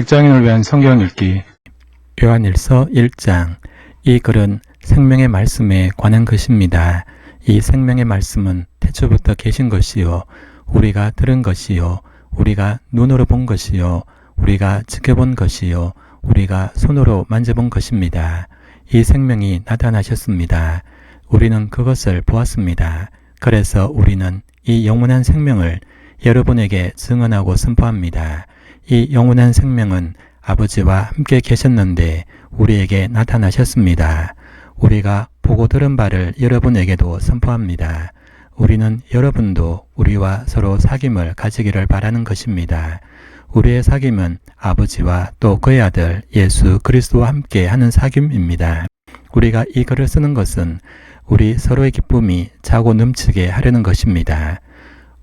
직장인을 위한 성경 읽기. 요한일서 1장. 이 글은 생명의 말씀에 관한 것입니다. 이 생명의 말씀은 태초부터 계신 것이요, 우리가 들은 것이요, 우리가 눈으로 본 것이요, 우리가 지켜본 것이요, 우리가 손으로 만져본 것입니다. 이 생명이 나타나셨습니다. 우리는 그것을 보았습니다. 그래서 우리는 이 영원한 생명을 여러분에게 증언하고 선포합니다. 이 영원한 생명은 아버지와 함께 계셨는데 우리에게 나타나셨습니다. 우리가 보고 들은 바를 여러분에게도 선포합니다. 우리는 여러분도 우리와 서로 사귐을 가지기를 바라는 것입니다. 우리의 사귐은 아버지와 또 그의 아들 예수 그리스도와 함께 하는 사귐입니다. 우리가 이 글을 쓰는 것은 우리 서로의 기쁨이 차고 넘치게 하려는 것입니다.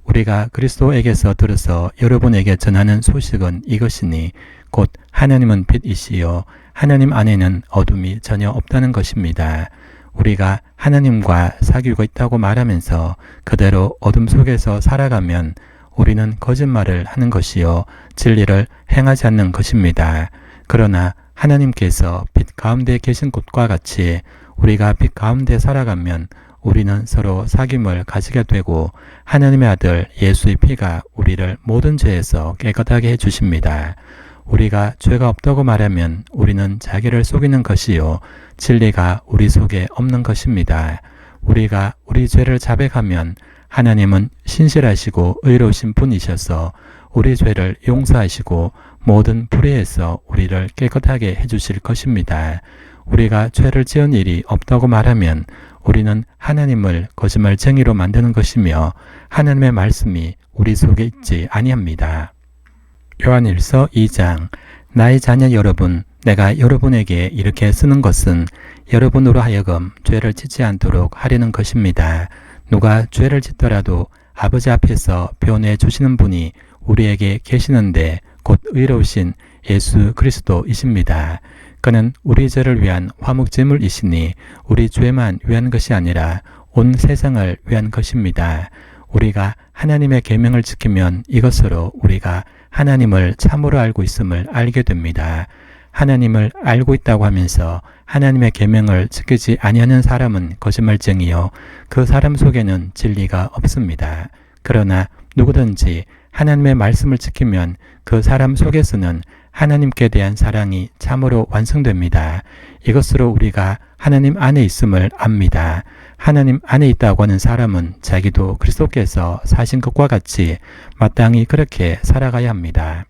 우리가 그리스도에게서 들어서 여러분에게 전하는 소식은 이것이니 곧 하나님은 빛이시요 하나님 안에는 어둠이 전혀 없다는 것입니다. 우리가 하나님과 사귀고 있다고 말하면서 그대로 어둠 속에서 살아가면 우리는 거짓말을 하는 것이요 진리를 행하지 않는 것입니다. 그러나 하나님께서 빛 가운데 계신 곳과 같이 우리가 빛 가운데 살아가면 우리는 서로 사귐을 가지게 되고 하나님의 아들 예수의 피가 우리를 모든 죄에서 깨끗하게 해주십니다. 우리가 죄가 없다고 말하면 우리는 자기를 속이는 것이요 진리가 우리 속에 없는 것입니다. 우리가 우리 죄를 자백하면 하나님은 신실하시고 의로우신 분이셔서 우리 죄를 용서하시고 모든 불의에서 우리를 깨끗하게 해주실 것입니다. 우리가 죄를 지은 일이 없다고 말하면 우리는 하나님을 거짓말쟁이로 만드는 것이며 하나님의 말씀이 우리 속에 있지 아니합니다. 요한일서 2장. 나의 자녀 여러분, 내가 여러분에게 이렇게 쓰는 것은 여러분으로 하여금 죄를 짓지 않도록 하려는 것입니다. 누가 죄를 짓더라도 아버지 앞에서 변호해 주시는 분이 우리에게 계시는데 곧 의로우신 예수 그리스도이십니다. 그는 우리 죄를 위한 화목제물이시니 우리 죄만 위한 것이 아니라 온 세상을 위한 것입니다. 우리가 하나님의 계명을 지키면 이것으로 우리가 하나님을 참으로 알고 있음을 알게 됩니다. 하나님을 알고 있다고 하면서 하나님의 계명을 지키지 아니하는 사람은 거짓말쟁이요 그 사람 속에는 진리가 없습니다. 그러나 누구든지 하나님의 말씀을 지키면 그 사람 속에서는 하나님께 대한 사랑이 참으로 완성됩니다. 이것으로 우리가 하나님 안에 있음을 압니다. 하나님 안에 있다고 하는 사람은 자기도 그리스도께서 사신 것과 같이 마땅히 그렇게 살아가야 합니다.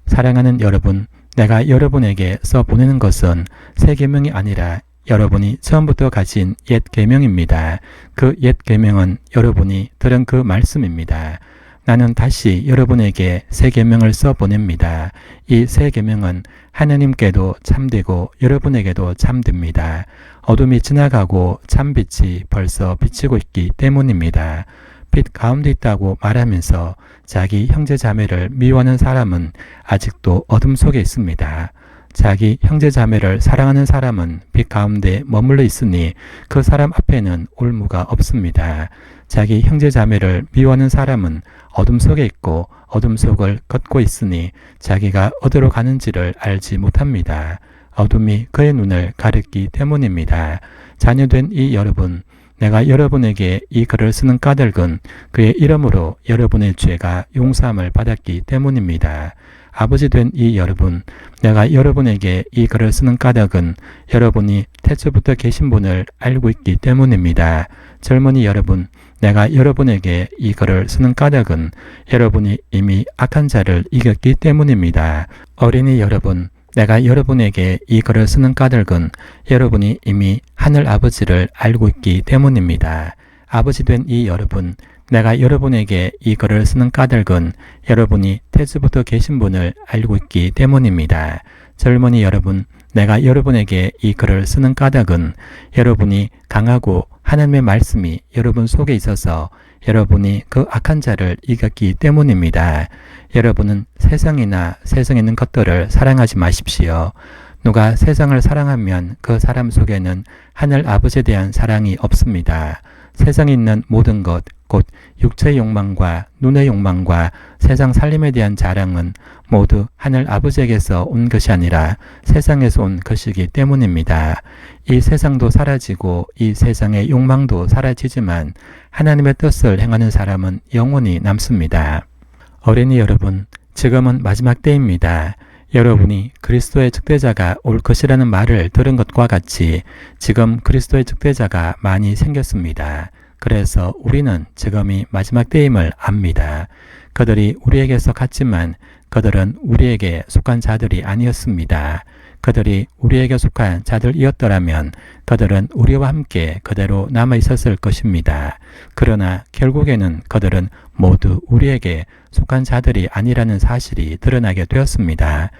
사랑하는 여러분, 내가 여러분에게 써 보내는 것은 새 계명이 아니라 여러분이 처음부터 가진 옛 계명입니다. 그 옛 계명은 여러분이 들은 그 말씀입니다. 나는 다시 여러분에게 새 계명을 써 보냅니다. 이 새 계명은 하나님께도 참되고 여러분에게도 참됩니다. 어둠이 지나가고 참빛이 벌써 비치고 있기 때문입니다. 빛 가운데 있다고 말하면서 자기 형제 자매를 미워하는 사람은 아직도 어둠 속에 있습니다. 자기 형제 자매를 사랑하는 사람은 빛 가운데 머물러 있으니 그 사람 앞에는 올무가 없습니다. 자기 형제 자매를 미워하는 사람은 어둠 속에 있고 어둠 속을 걷고 있으니 자기가 어디로 가는지를 알지 못합니다. 어둠이 그의 눈을 가렸기 때문입니다. 자녀된 이 여러분, 내가 여러분에게 이 글을 쓰는 까닭은 그의 이름으로 여러분의 죄가 용서함을 받았기 때문입니다. 아버지 된 이 여러분, 내가 여러분에게 이 글을 쓰는 까닭은 여러분이 태초부터 계신 분을 알고 있기 때문입니다. 젊은이 여러분, 내가 여러분에게 이 글을 쓰는 까닭은 여러분이 이미 악한 자를 이겼기 때문입니다. 어린이 여러분, 내가 여러분에게 이 글을 쓰는 까닭은 여러분이 이미 하늘 아버지를 알고 있기 때문입니다. 아버지 된 이 여러분, 내가 여러분에게 이 글을 쓰는 까닭은 여러분이 태초부터 계신 분을 알고 있기 때문입니다. 젊은이 여러분, 내가 여러분에게 이 글을 쓰는 까닭은 여러분이 강하고 하나님의 말씀이 여러분 속에 있어서 여러분이 그 악한 자를 이겼기 때문입니다. 여러분은 세상이나 세상에 있는 것들을 사랑하지 마십시오. 누가 세상을 사랑하면 그 사람 속에는 하늘 아버지에 대한 사랑이 없습니다. 세상에 있는 모든 것, 곧 육체의 욕망과 눈의 욕망과 세상 살림에 대한 자랑은 모두 하늘 아버지에게서 온 것이 아니라 세상에서 온 것이기 때문입니다. 이 세상도 사라지고 이 세상의 욕망도 사라지지만 하나님의 뜻을 행하는 사람은 영원히 남습니다. 어린이 여러분, 지금은 마지막 때입니다. 여러분이 그리스도의 즉대자가 올 것이라는 말을 들은 것과 같이 지금 그리스도의 즉대자가 많이 생겼습니다. 그래서 우리는 지금이 마지막 때임을 압니다. 그들이 우리에게서 갔지만 그들은 우리에게 속한 자들이 아니었습니다. 그들이 우리에게 속한 자들이었더라면 그들은 우리와 함께 그대로 남아 있었을 것입니다. 그러나 결국에는 그들은 모두 우리에게 속한 자들이 아니라는 사실이 드러나게 되었습니다.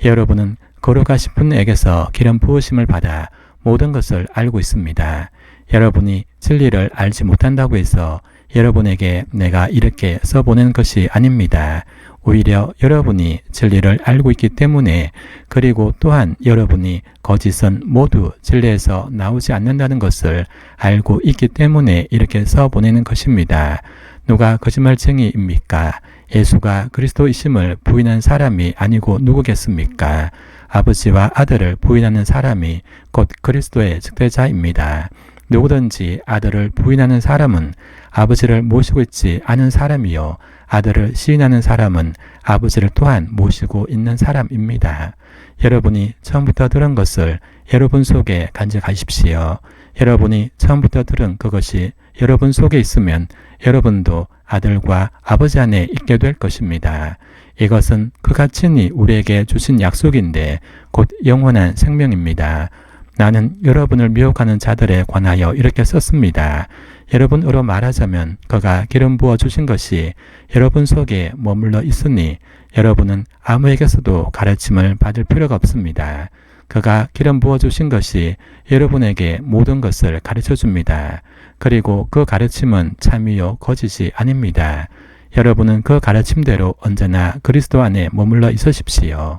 여러분은 거룩하신 분에게서 기름 부으심을 받아 모든 것을 알고 있습니다. 여러분이 진리를 알지 못한다고 해서 여러분에게 내가 이렇게 써보낸 것이 아닙니다. 오히려 여러분이 진리를 알고 있기 때문에, 그리고 또한 여러분이 거짓은 모두 진리에서 나오지 않는다는 것을 알고 있기 때문에 이렇게 써보내는 것입니다. 누가 거짓말쟁이입니까? 예수가 그리스도이심을 부인한 사람이 아니고 누구겠습니까? 아버지와 아들을 부인하는 사람이 곧 그리스도의 즉대자입니다. 누구든지 아들을 부인하는 사람은 아버지를 모시고 있지 않은 사람이요, 아들을 시인하는 사람은 아버지를 또한 모시고 있는 사람입니다. 여러분이 처음부터 들은 것을 여러분 속에 간직하십시오. 여러분이 처음부터 들은 그것이 여러분 속에 있으면 여러분도 아들과 아버지 안에 있게 될 것입니다. 이것은 그 가친이 우리에게 주신 약속인데 곧 영원한 생명입니다. 나는 여러분을 미혹하는 자들에 관하여 이렇게 썼습니다. 여러분으로 말하자면 그가 기름 부어 주신 것이 여러분 속에 머물러 있으니 여러분은 아무에게서도 가르침을 받을 필요가 없습니다. 그가 기름 부어 주신 것이 여러분에게 모든 것을 가르쳐 줍니다. 그리고 그 가르침은 참이요 거짓이 아닙니다. 여러분은 그 가르침대로 언제나 그리스도 안에 머물러 있으십시오.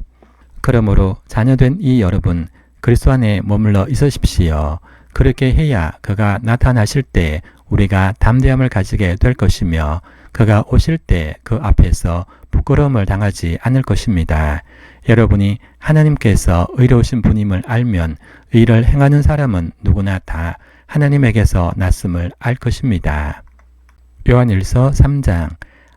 그러므로 자녀된 이 여러분, 그리스도 안에 머물러 있으십시오. 그렇게 해야 그가 나타나실 때 우리가 담대함을 가지게 될 것이며 그가 오실 때 그 앞에서 부끄러움을 당하지 않을 것입니다. 여러분이 하나님께서 의로우신 분임을 알면 의를 행하는 사람은 누구나 다 하나님에게서 났음을 알 것입니다. 요한일서 3장,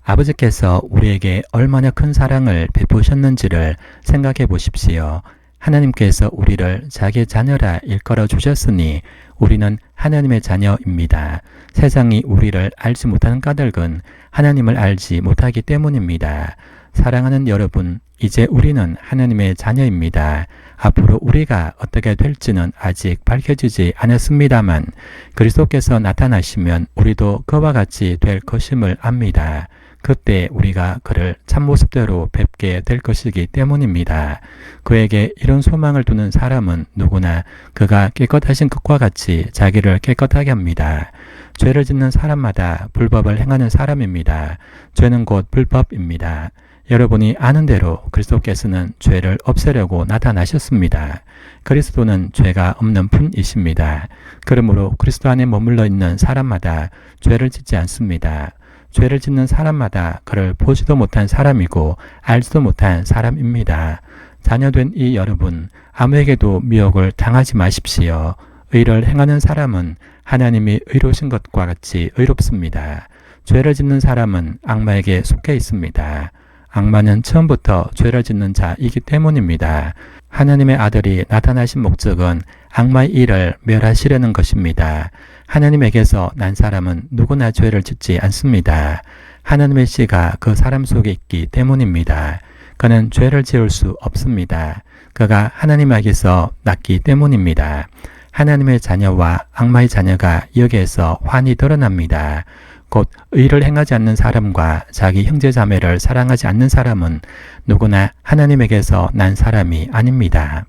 아버지께서 우리에게 얼마나 큰 사랑을 베푸셨는지를 생각해 보십시오. 하나님께서 우리를 자기 자녀라 일컬어 주셨으니 우리는 하나님의 자녀입니다. 세상이 우리를 알지 못하는 까닭은 하나님을 알지 못하기 때문입니다. 사랑하는 여러분, 이제 우리는 하나님의 자녀입니다. 앞으로 우리가 어떻게 될지는 아직 밝혀지지 않았습니다만 그리스도께서 나타나시면 우리도 그와 같이 될 것임을 압니다. 그때 우리가 그를 참모습대로 뵙게 될 것이기 때문입니다. 그에게 이런 소망을 두는 사람은 누구나 그가 깨끗하신 것과 같이 자기를 깨끗하게 합니다. 죄를 짓는 사람마다 불법을 행하는 사람입니다. 죄는 곧 불법입니다. 여러분이 아는 대로 그리스도께서는 죄를 없애려고 나타나셨습니다. 그리스도는 죄가 없는 분이십니다. 그러므로 그리스도 안에 머물러 있는 사람마다 죄를 짓지 않습니다. 죄를 짓는 사람마다 그를 보지도 못한 사람이고 알지도 못한 사람입니다. 자녀된 이 여러분, 아무에게도 미혹을 당하지 마십시오. 의를 행하는 사람은 하나님이 의로우신 것과 같이 의롭습니다. 죄를 짓는 사람은 악마에게 속해 있습니다. 악마는 처음부터 죄를 짓는 자이기 때문입니다. 하나님의 아들이 나타나신 목적은 악마의 일을 멸하시려는 것입니다. 하나님에게서 난 사람은 누구나 죄를 짓지 않습니다. 하나님의 씨가 그 사람 속에 있기 때문입니다. 그는 죄를 지을 수 없습니다. 그가 하나님에게서 났기 때문입니다. 하나님의 자녀와 악마의 자녀가 여기에서 환히 드러납니다. 곧 의를 행하지 않는 사람과 자기 형제 자매를 사랑하지 않는 사람은 누구나 하나님에게서 난 사람이 아닙니다.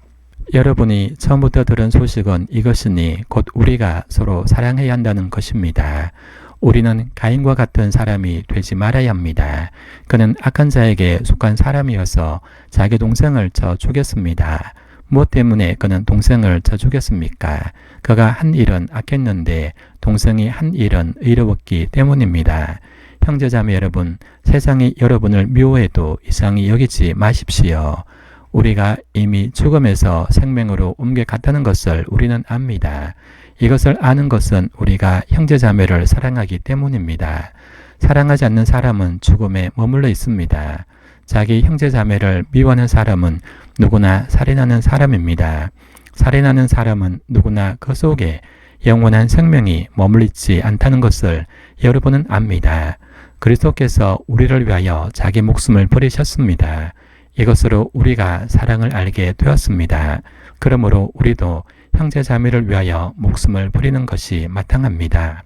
여러분이 처음부터 들은 소식은 이것이니 곧 우리가 서로 사랑해야 한다는 것입니다. 우리는 가인과 같은 사람이 되지 말아야 합니다. 그는 악한 자에게 속한 사람이어서 자기 동생을 쳐 죽였습니다. 무엇 때문에 그는 동생을 쳐 죽였습니까? 그가 한 일은 악했는데 동생이 한 일은 의로웠기 때문입니다. 형제자매 여러분, 세상이 여러분을 미워해도 이상히 여기지 마십시오. 우리가 이미 죽음에서 생명으로 옮겨갔다는 것을 우리는 압니다. 이것을 아는 것은 우리가 형제자매를 사랑하기 때문입니다. 사랑하지 않는 사람은 죽음에 머물러 있습니다. 자기 형제자매를 미워하는 사람은 누구나 살인하는 사람입니다. 살인하는 사람은 누구나 그 속에 영원한 생명이 머물리지 않다는 것을 여러분은 압니다. 그리스도께서 우리를 위하여 자기 목숨을 버리셨습니다. 이것으로 우리가 사랑을 알게 되었습니다. 그러므로 우리도 형제자매를 위하여 목숨을 버리는 것이 마땅합니다.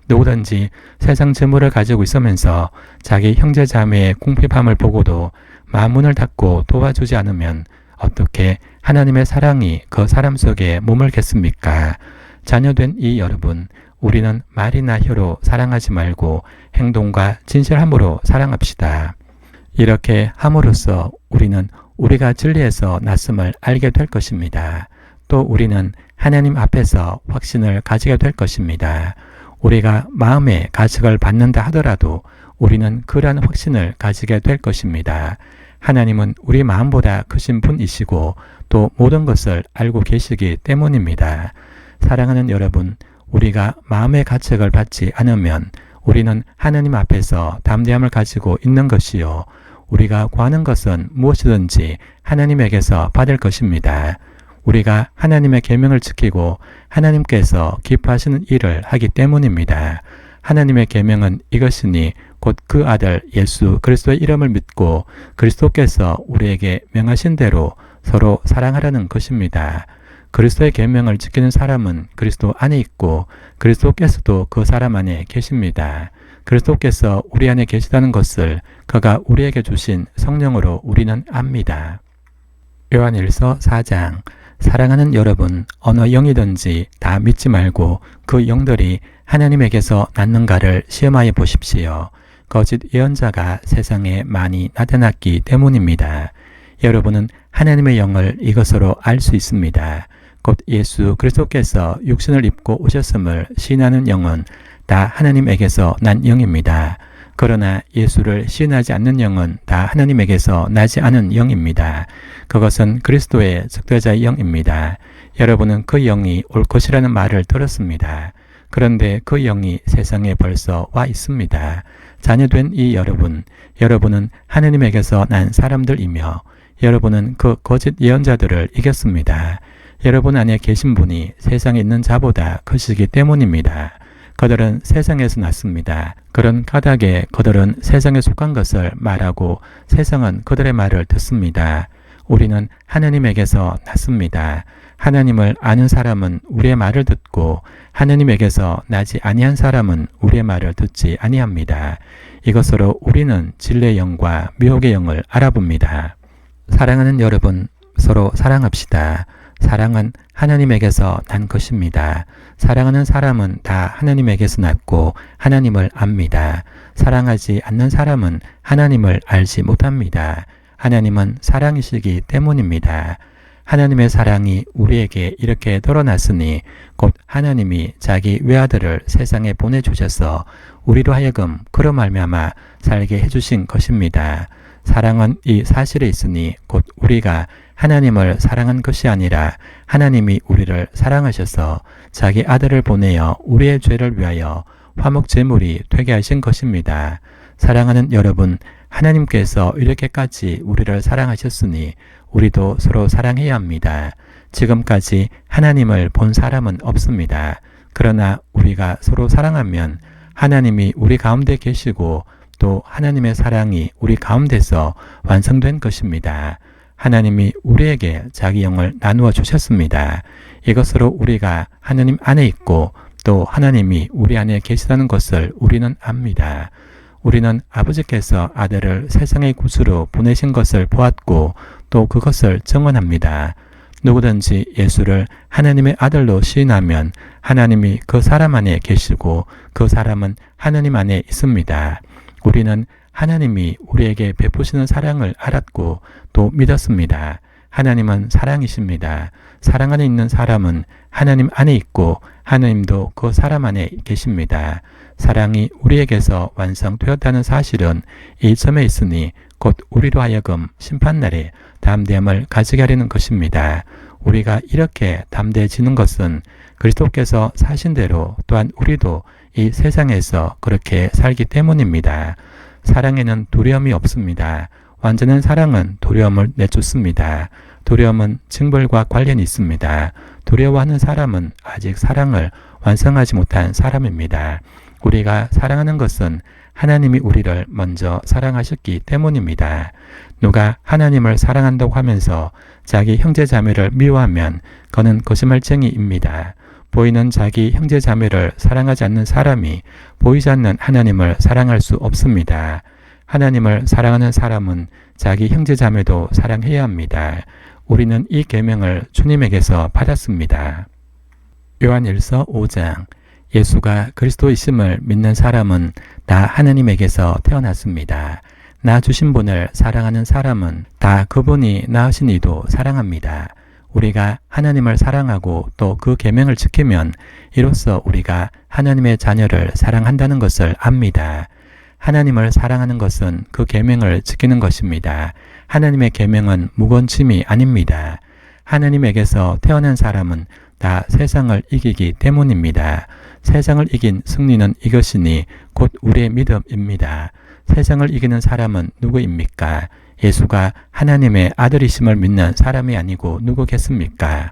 누구든지 세상 재물을 가지고 있으면서 자기 형제자매의 궁핍함을 보고도 마음문을 닫고 도와주지 않으면 어떻게 하나님의 사랑이 그 사람 속에 머물겠습니까? 자녀된 이 여러분, 우리는 말이나 혀로 사랑하지 말고 행동과 진실함으로 사랑합시다. 이렇게 함으로써 우리는 우리가 진리에서 났음을 알게 될 것입니다. 또 우리는 하나님 앞에서 확신을 가지게 될 것입니다. 우리가 마음의 가책을 받는다 하더라도 우리는 그러한 확신을 가지게 될 것입니다. 하나님은 우리 마음보다 크신 분이시고 또 모든 것을 알고 계시기 때문입니다. 사랑하는 여러분, 우리가 마음의 가책을 받지 않으면 우리는 하나님 앞에서 담대함을 가지고 있는 것이요. 우리가 구하는 것은 무엇이든지 하나님에게서 받을 것입니다. 우리가 하나님의 계명을 지키고 하나님께서 기뻐하시는 일을 하기 때문입니다. 하나님의 계명은 이것이니 곧 그 아들 예수 그리스도의 이름을 믿고 그리스도께서 우리에게 명하신 대로 서로 사랑하라는 것입니다. 그리스도의 계명을 지키는 사람은 그리스도 안에 있고 그리스도께서도 그 사람 안에 계십니다. 그리스도께서 우리 안에 계시다는 것을 그가 우리에게 주신 성령으로 우리는 압니다. 요한일서 4장. 사랑하는 여러분, 어느 영이든지 다 믿지 말고 그 영들이 하나님에게서 났는가를 시험하여 보십시오. 거짓 예언자가 세상에 많이 나타났기 때문입니다. 여러분은 하나님의 영을 이것으로 알 수 있습니다. 곧 예수 그리스도께서 육신을 입고 오셨음을 시인하는 영은 다 하나님에게서 난 영입니다. 그러나 예수를 시인하지 않는 영은 다 하나님에게서 나지 않은 영입니다. 그것은 그리스도의 적대자의 영입니다. 여러분은 그 영이 올 것이라는 말을 들었습니다. 그런데 그 영이 세상에 벌써 와 있습니다. 자녀된 이 여러분, 여러분은 하나님에게서 난 사람들이며 여러분은 그 거짓 예언자들을 이겼습니다. 여러분 안에 계신 분이 세상에 있는 자보다 크시기 때문입니다. 그들은 세상에서 났습니다. 그런 까닭에 그들은 세상에 속한 것을 말하고 세상은 그들의 말을 듣습니다. 우리는 하나님에게서 났습니다. 하나님을 아는 사람은 우리의 말을 듣고 하나님에게서 나지 아니한 사람은 우리의 말을 듣지 아니합니다. 이것으로 우리는 진리의 영과 미혹의 영을 알아봅니다. 사랑하는 여러분, 서로 사랑합시다. 사랑은 하나님에게서 난 것입니다. 사랑하는 사람은 다 하나님에게서 났고 하나님을 압니다. 사랑하지 않는 사람은 하나님을 알지 못합니다. 하나님은 사랑이시기 때문입니다. 하나님의 사랑이 우리에게 이렇게 드러났으니 곧 하나님이 자기 외아들을 세상에 보내주셔서 우리로 하여금 그로 말미암아 살게 해주신 것입니다. 사랑은 이 사실에 있으니 곧 우리가 하나님을 사랑한 것이 아니라 하나님이 우리를 사랑하셔서 자기 아들을 보내어 우리의 죄를 위하여 화목제물이 되게 하신 것입니다. 사랑하는 여러분, 하나님께서 이렇게까지 우리를 사랑하셨으니 우리도 서로 사랑해야 합니다. 지금까지 하나님을 본 사람은 없습니다. 그러나 우리가 서로 사랑하면 하나님이 우리 가운데 계시고 또 하나님의 사랑이 우리 가운데서 완성된 것입니다. 하나님이 우리에게 자기 영을 나누어 주셨습니다. 이것으로 우리가 하나님 안에 있고 또 하나님이 우리 안에 계시다는 것을 우리는 압니다. 우리는 아버지께서 아들을 세상의 구주로 보내신 것을 보았고 또 그것을 증언합니다. 누구든지 예수를 하나님의 아들로 시인하면 하나님이 그 사람 안에 계시고 그 사람은 하나님 안에 있습니다. 우리는 하나님이 우리에게 베푸시는 사랑을 알았고 또 믿었습니다. 하나님은 사랑이십니다. 사랑 안에 있는 사람은 하나님 안에 있고 하나님도 그 사람 안에 계십니다. 사랑이 우리에게서 완성되었다는 사실은 이 점에 있으니 곧 우리로 하여금 심판날에 담대함을 가지게 하려는 것입니다. 우리가 이렇게 담대해지는 것은 그리스도께서 사신 대로 또한 우리도 이 세상에서 그렇게 살기 때문입니다. 사랑에는 두려움이 없습니다. 완전한 사랑은 두려움을 내쫓습니다. 두려움은 징벌과 관련이 있습니다. 두려워하는 사람은 아직 사랑을 완성하지 못한 사람입니다. 우리가 사랑하는 것은 하나님이 우리를 먼저 사랑하셨기 때문입니다. 누가 하나님을 사랑한다고 하면서 자기 형제 자매를 미워하면 그는 거짓말쟁이입니다. 보이는 자기 형제 자매를 사랑하지 않는 사람이 보이지 않는 하나님을 사랑할 수 없습니다. 하나님을 사랑하는 사람은 자기 형제 자매도 사랑해야 합니다. 우리는 이 계명을 주님에게서 받았습니다. 요한일서 5장 예수가 그리스도이심을 믿는 사람은 다 하나님에게서 태어났습니다. 나 주신 분을 사랑하는 사람은 다 그분이 낳으신 이도 사랑합니다. 우리가 하나님을 사랑하고 또 그 계명을 지키면 이로써 우리가 하나님의 자녀를 사랑한다는 것을 압니다. 하나님을 사랑하는 것은 그 계명을 지키는 것입니다. 하나님의 계명은 무거운 짐이 아닙니다. 하나님에게서 태어난 사람은 다 세상을 이기기 때문입니다. 세상을 이긴 승리는 이것이니 곧 우리의 믿음입니다. 세상을 이기는 사람은 누구입니까? 예수가 하나님의 아들이심을 믿는 사람이 아니고 누구겠습니까?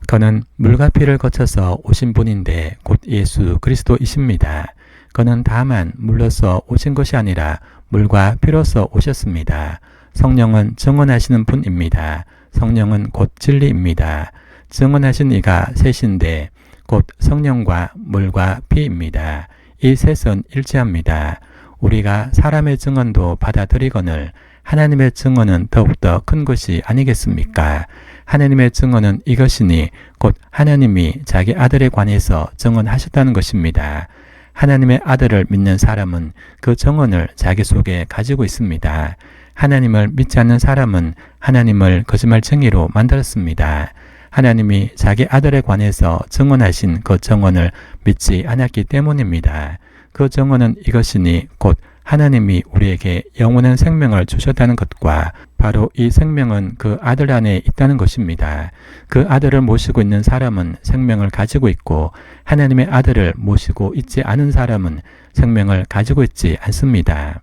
그는 물과 피를 거쳐서 오신 분인데 곧 예수 그리스도이십니다. 그는 다만 물로서 오신 것이 아니라 물과 피로서 오셨습니다. 성령은 증언하시는 분입니다. 성령은 곧 진리입니다. 증언하신 이가 셋인데 곧 성령과 물과 피입니다. 이 셋은 일치합니다. 우리가 사람의 증언도 받아들이거늘 하나님의 증언은 더욱더 큰 것이 아니겠습니까? 하나님의 증언은 이것이니 곧 하나님이 자기 아들에 관해서 증언하셨다는 것입니다. 하나님의 아들을 믿는 사람은 그 증언을 자기 속에 가지고 있습니다. 하나님을 믿지 않는 사람은 하나님을 거짓말쟁이로 만들었습니다. 하나님이 자기 아들에 관해서 증언하신 그 증언을 믿지 않았기 때문입니다. 그 증언은 이것이니 곧 하나님이 우리에게 영원한 생명을 주셨다는 것과 바로 이 생명은 그 아들 안에 있다는 것입니다. 그 아들을 모시고 있는 사람은 생명을 가지고 있고 하나님의 아들을 모시고 있지 않은 사람은 생명을 가지고 있지 않습니다.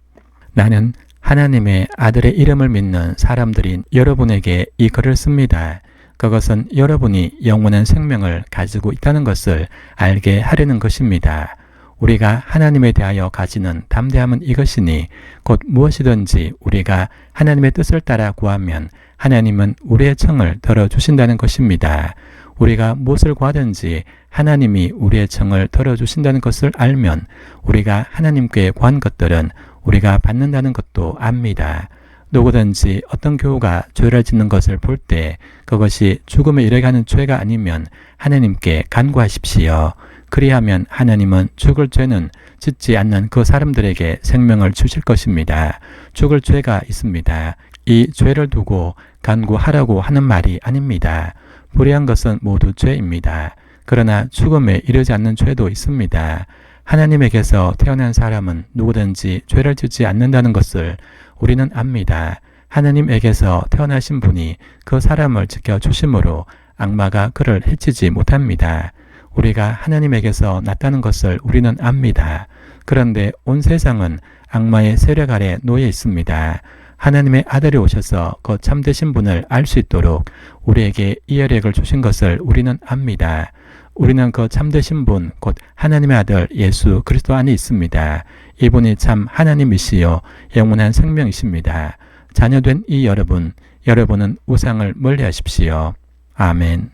나는 하나님의 아들의 이름을 믿는 사람들인 여러분에게 이 글을 씁니다. 그것은 여러분이 영원한 생명을 가지고 있다는 것을 알게 하려는 것입니다. 우리가 하나님에 대하여 가지는 담대함은 이것이니 곧 무엇이든지 우리가 하나님의 뜻을 따라 구하면 하나님은 우리의 청을 들어주신다는 것입니다. 우리가 무엇을 구하든지 하나님이 우리의 청을 들어주신다는 것을 알면 우리가 하나님께 구한 것들은 우리가 받는다는 것도 압니다. 누구든지 어떤 교우가 죄를 짓는 것을 볼 때 그것이 죽음에 이르게 하는 죄가 아니면 하나님께 간구하십시오. 그리하면 하나님은 죽을 죄는 짓지 않는 그 사람들에게 생명을 주실 것입니다. 죽을 죄가 있습니다. 이 죄를 두고 간구하라고 하는 말이 아닙니다. 불의한 것은 모두 죄입니다. 그러나 죽음에 이르지 않는 죄도 있습니다. 하나님에게서 태어난 사람은 누구든지 죄를 짓지 않는다는 것을 우리는 압니다. 하나님에게서 태어나신 분이 그 사람을 지켜주심으로 악마가 그를 해치지 못합니다. 우리가 하나님에게서 났다는 것을 우리는 압니다. 그런데 온 세상은 악마의 세력 아래 놓여 있습니다. 하나님의 아들이 오셔서 그 참되신 분을 알 수 있도록 우리에게 이 여력을 주신 것을 우리는 압니다. 우리는 그 참되신 분, 곧 하나님의 아들 예수 그리스도 안에 있습니다. 이분이 참 하나님이시요 영원한 생명이십니다. 자녀된 이 여러분은 우상을 멀리하십시오. 아멘.